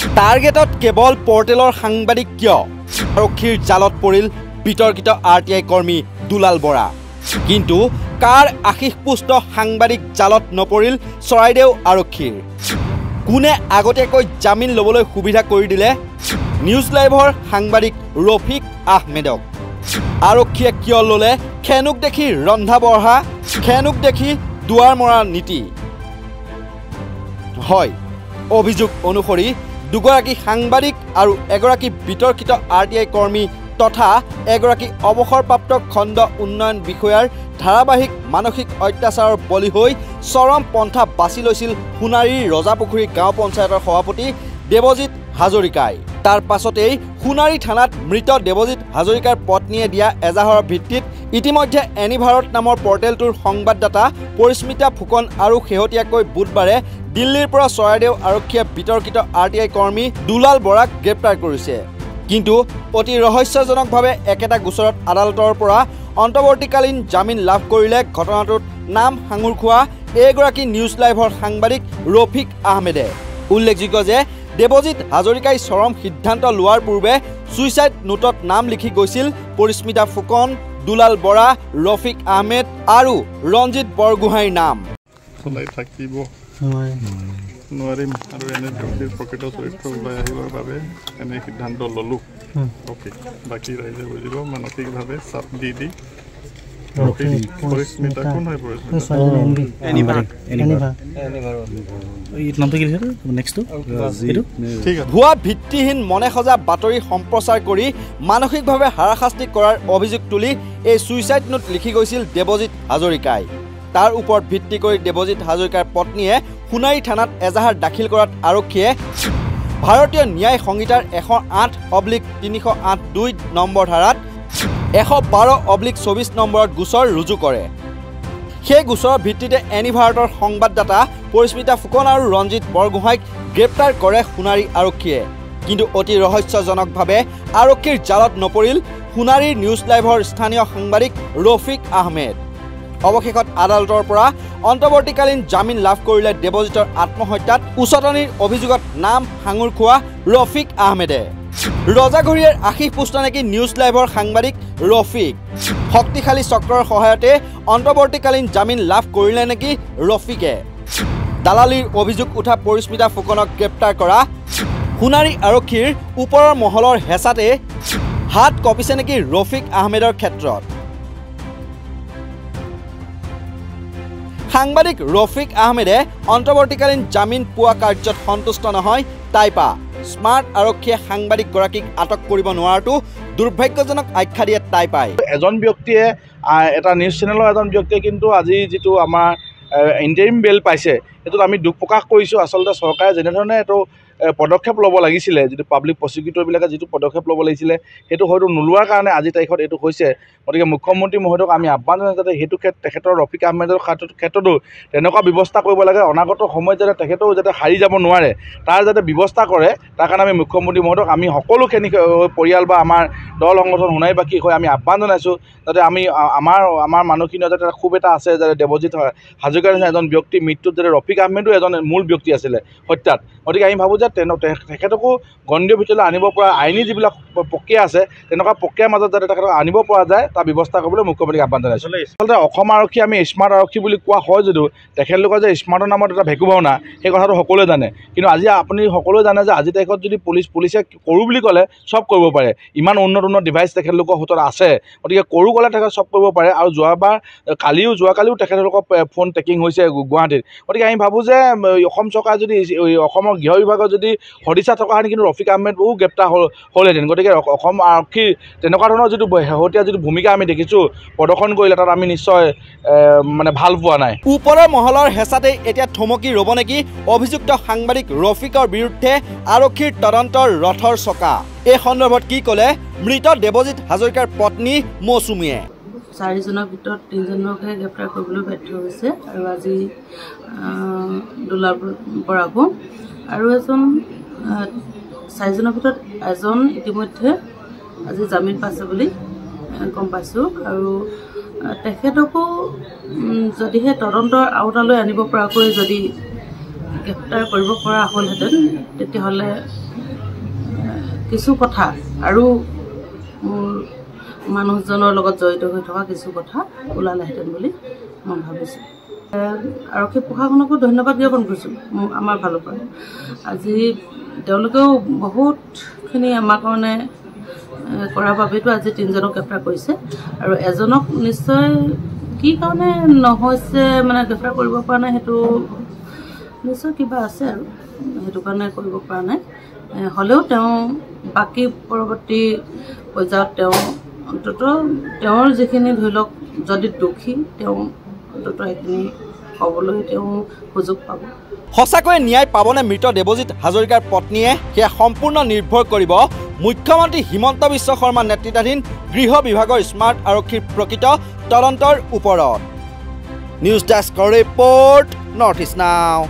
টাৰ্গেটত কেৱল পৰ্টেলৰ সাংবাদিক কিয় আৰক্ষীৰ জালত পৰিল বিতৰ্কিত RTI কৰ্মী দুলাল বৰা কিন্তু কাৰ আশীষপুষ্ট সাংবাদিক জালত নপৰিল চৰাইদেউ আৰক্ষীৰ কোনে আগতীয়াকৈ জামিন ল'বলৈ সুবিধা কৰি দিলে নিউজ লাইভৰ সাংবাদিক ৰফিক আহমেদক আৰক্ষীয়ে কিয় ল'লে খেনুক দেখি ৰন্ধা বঢ়া খেনুক দেখি দুৱাৰ মৰা নীতি হয় অভিযোগ অনুসৰি দুগৰাকী সাংবাদিক আৰু এগৰাকী বিতৰ্কিত RTI কৰ্মী তথা এগৰাকী অৱসৰপ্ৰাপ্ত খণ্ড উন্নয়ন বিষয়াৰ ধাৰাবাহিক মানসিক অত্যাচাৰৰ বলি হৈ চৰম পন্থা বাছি লৈছিল সোণাৰীৰ ৰজাপুখুৰী গাঁও পঞ্চায়তৰ সভাপতি দেৱজিৎ হাজৰিকাই তাৰ পাছতেই সোণাৰী থানাত মৃত দেৱজিৎ হাজৰিকাৰ পত্নীয়ে দিয়া এজাহাৰৰ ভিত্তিত ইতিমধ্যে এনিভাৰত নামৰ পৰ্টেলটোৰ সংবাদদাতা পৰিস্মিতা ফুকন আৰু শেহতীয়াকৈ বুধবাৰে দিল্লীৰ পৰা চৰাইদেউ আৰক্ষীয়ে বিতৰ্কিত RTI কৰ্মী দুলাল বৰাক গ্ৰেপ্তাৰ কৰিছে কিন্তু অতি ৰহস্যজনকভাৱে একেটা গোচৰত আদালতৰ পৰা অন্তৱৰ্তীকালীন জামিন লাভ কৰিলে ঘটনাটোত নাম সাঙুৰ খোৱা এগৰাকী নিউজ লাইভৰ সাংবাদিক ৰফিক আহমেদে উল্লেখযোগ্য যে দেৱজিৎ হাজৰিকাই চৰম সিদ্ধান্ত লোৱাৰ পূৰ্বে সুইচাইড নোটত নাম লিখি গৈছিল পৰিস্মিতা ফুকন দুলাল বৰা ৰফিক আহমেদ আৰু ৰঞ্জিত বৰগোহাঁইৰ নাম নোৱাৰিম আৰু এনে ব্যক্তিৰ প্ৰকৃত চৰিত্ৰ ওলাই আহিবৰ বাবে এনে সিদ্ধান্ত ল'লোঁ অ'কে বাকী ৰাইজে বুজিব মানসিকভাৱে চাপ দি পৰিস্মিতা কোন হয় ভুৱা ভিত্তিহীন মনে সজা বাতৰি সম্প্ৰচাৰ কৰি মানসিকভাৱে হাৰাশাস্তি কৰাৰ অভিযোগ তুলি এই ছুইচাইড নোট লিখি গৈছিল দেৱজিৎ হাজৰিকাই তাৰ ওপৰত ভিত্তি কৰি দেৱজিৎ হাজৰিকাৰ পত্নীয়ে সোণাৰী থানাত এজাহাৰ দাখিল কৰাত আৰক্ষীয়ে ভাৰতীয় ন্যায় সংহিতাৰ 108/308(2) নম্বৰ ধাৰাত 112/24 নম্বৰত গোচৰ ৰুজু কৰে সেই গোচৰৰ ভিত্তিতে এনিভাৰতৰ সংবাদদাতা পৰিস্মিতা ফুকন আৰু ৰঞ্জিত বৰগোহাঁইক গ্ৰেপ্তাৰ কৰে সোণাৰী আৰক্ষীয়ে কিন্তু অতি ৰহস্যজনকভাৱে আৰক্ষীৰ জালত নপৰিল সোণাৰীৰ নিউজ লাইভৰ স্থানীয় সাংবাদিক ৰফিক আহমেদ অৱশেষত আদালতৰ পৰা অন্তৱৰ্তীকালীন জামিন লাভ কৰিলে দেৱজিতৰ আত্মহত্যাত উচতনিৰ অভিযোগত নাম সাঙুৰ খোৱা ৰফিক আহমেদে ৰজাঘৰীয়াৰ আশীষপুষ্ট নেকি নিউজ লাইভৰ সাংবাদিক ৰফিক শক্তিশালী চক্ৰৰ সহায়তে অন্তৱৰ্তীকালীন জামিন লাভ কৰিলে নেকি ৰফিকে দালালিৰ অভিযোগ উঠা পৰিস্মিতা ফুকনক গ্ৰেপ্তাৰ কৰা সোণাৰী আৰক্ষীৰ ওপৰৰ মহলৰ হেঁচাতে হাত কঁপিছে নেকি ৰফিক আহমেদৰ ক্ষেত্ৰত সাংবাদিক ৰফিক আহমেদে অন্তৱৰ্তীকালীন জামিন পোৱা কাৰ্যত সন্তুষ্ট নহয় টাইপা স্মাৰ্ট আৰক্ষীয়ে সাংবাদিকগৰাকীক আটক কৰিব নোৱাৰাটো দুৰ্ভাগ্যজনক আখ্যা দিয়ে টাইপাই এজন ব্যক্তিয়ে এটা নিউজ চেনেলৰ এজন ব্যক্তিয়ে কিন্তু আজি যিটো আমাৰ ইণ্টাৰিম বেল পাইছে সেইটোত আমি দুখ প্ৰকাশ কৰিছোঁ আচলতে চৰকাৰে যেনেধৰণে এইটো পদক্ষেপ ল'ব লাগিছিলে যিটো পাব্লিক প্ৰচিকিউটৰবিলাকে যিটো পদক্ষেপ ল'ব লাগিছিলে সেইটো হয়তো নোলোৱাৰ কাৰণে আজি তাৰিখত এইটো হৈছে গতিকে মুখ্যমন্ত্ৰী মহোদয়ক আমি আহ্বান জনাওঁ যাতে সেইটো তেখেতৰ ৰফিক আহমেদৰ ক্ষেত্ৰতো তেনেকুৱা ব্যৱস্থা কৰিব লাগে অনাগত সময়ত যাতে তেখেতেও যাতে হাৰি যাব নোৱাৰে তাৰ যাতে ব্যৱস্থা কৰে তাৰ কাৰণে আমি মুখ্যমন্ত্ৰী মহোদয়ক আমি সকলোখিনি পৰিয়াল বা আমাৰ দল সংগঠন সোণাৰীবাসী হৈ আমি আহ্বান জনাইছোঁ যাতে আমি আমাৰ মানুহখিনিৰ যাতে খুব এটা আছে যাতে দেৱজিৎ হাজৰিকাৰ নিচিনা এজন ব্যক্তি মৃত্যুত যাতে ৰফিক আহমেদো এজন মূল ব্যক্তি আছিলে হত্যাত গতিকে আমি ভাবোঁ যে তেখেতকো গণ্ডিৰ ভিতৰলৈ আনিব পৰা আইনী যিবিলাক প্ৰক্ৰিয়া আছে তেনেকুৱা প্ৰক্ৰিয়াৰ মাজত যাতে তেখেতক আনিব পৰা যায় তাৰ ব্যৱস্থা কৰিবলৈ মুখ্যমন্ত্ৰীক আহ্বান জনাইছোঁ আচলতে অসম আৰক্ষী আমি স্মাৰ্ট আৰক্ষী বুলি কোৱা হয় যদিও তেখেতলোকৰ যে স্মাৰ্টৰ নামত এটা ভেকু ভাওনা সেই কথাটো সকলোৱে জানে কিন্তু আজি আপুনি সকলোৱে জানে যে আজি তাৰিখত যদি পুলিচে কৰোঁ বুলি ক'লে চব কৰিব পাৰে ইমান উন্নত ডিভাইচ তেখেতলোকৰ হাতত আছে গতিকে কৰোঁ ক'লে তেখেত চব কৰিব পাৰে আৰু যোৱাকালিও তেখেতলোকৰ ফোন ট্ৰেকিং হৈছে গুৱাহাটীত গতিকে আমি ভাবোঁ যে অসম চৰকাৰে যদি অসমৰ গৃহ বিভাগত যদি সদিচ্ছা থকা হেঁতেন কিন্তু ৰফিক আহমেদ বহু গ্ৰেপ্তাৰ হ'লহেঁতেন গতিকে অসম আৰক্ষীৰ তেনেকুৱা ধৰণৰ যিটো শেহতীয়া যিটো ভূমিকা আমি দেখিছোঁ প্ৰদৰ্শন কৰিলে তাত আমি নিশ্চয় মানে ভাল পোৱা নাই ওপৰৰ মহলৰ হেঁচাতে এতিয়া থমকি ৰ'ব নেকি অভিযুক্ত সাংবাদিক ৰফিকৰ বিৰুদ্ধে আৰক্ষীৰ তদন্তৰ ৰথৰ চকা এই সন্দৰ্ভত কি ক'লে মৃত দেৱজিৎ হাজৰিকাৰ পত্নী মৌচুমীয়ে 4জনৰ ভিতৰত 3জনকহে গ্ৰেপ্তাৰ কৰিবলৈ বাধ্য হৈছে আৰু আজি দুলাল বৰাকো আৰু এজন 4জনৰ ভিতৰত এজন ইতিমধ্যে আজি জামিন পাইছে বুলি গম পাইছোঁ আৰু তেখেতকো যদিহে তদন্তৰ আওতালৈ আনিব পৰাকৈ যদি গ্ৰেপ্তাৰ কৰিব পৰা হ'লহেঁতেন তেতিয়াহ'লে কিছু কথা আৰু মোৰ মানুহজনৰ লগত জড়িত হৈ থকা কিছু কথা ওলালেহেঁতেন বুলি মই ভাবিছোঁ। আৰক্ষী প্ৰশাসনকো ধন্যবাদ জ্ঞাপন কৰিছোঁ আমাৰ ফালৰ পৰা। আজি তেওঁলোকেও বহুতখিনি আমাৰ কাৰণে কৰাৰ বাবেতো আজি 3জনক গ্ৰেপ্তাৰ কৰিছে আৰু এজনক নিশ্চয় কি কাৰণে নহৈছে মানে গ্ৰেপ্তাৰ কৰিব পৰা নাই সেইটো নিশ্চয় কিবা আছে আৰু সেইটো কাৰণে কৰিব পৰা নাই। হ'লেও তেওঁ বাকী পৰৱৰ্তী পৰ্যায়ত তেওঁ অন্ততঃ তেওঁৰ যিখিনি ধৰি লওক যদি দোষী তেওঁ অন্ততঃ সেইখিনি হ'বলৈ তেওঁ সুযোগ পাব। সঁচাকৈয়ে ন্যায় পাবনে মৃত দেৱজিৎ হাজৰিকাৰ পত্নীয়ে সেয়া সম্পূৰ্ণ নিৰ্ভৰ কৰিব মুখ্যমন্ত্ৰী হিমন্ত বিশ্ব শৰ্মা নেতৃত্বাধীন গৃহ বিভাগৰ স্মাৰ্ট আৰক্ষীৰ প্ৰকৃত তদন্তৰ ওপৰত। নিউজ ডেস্কৰ ৰিপৰ্ট, নৰ্থ ইষ্ট নাও।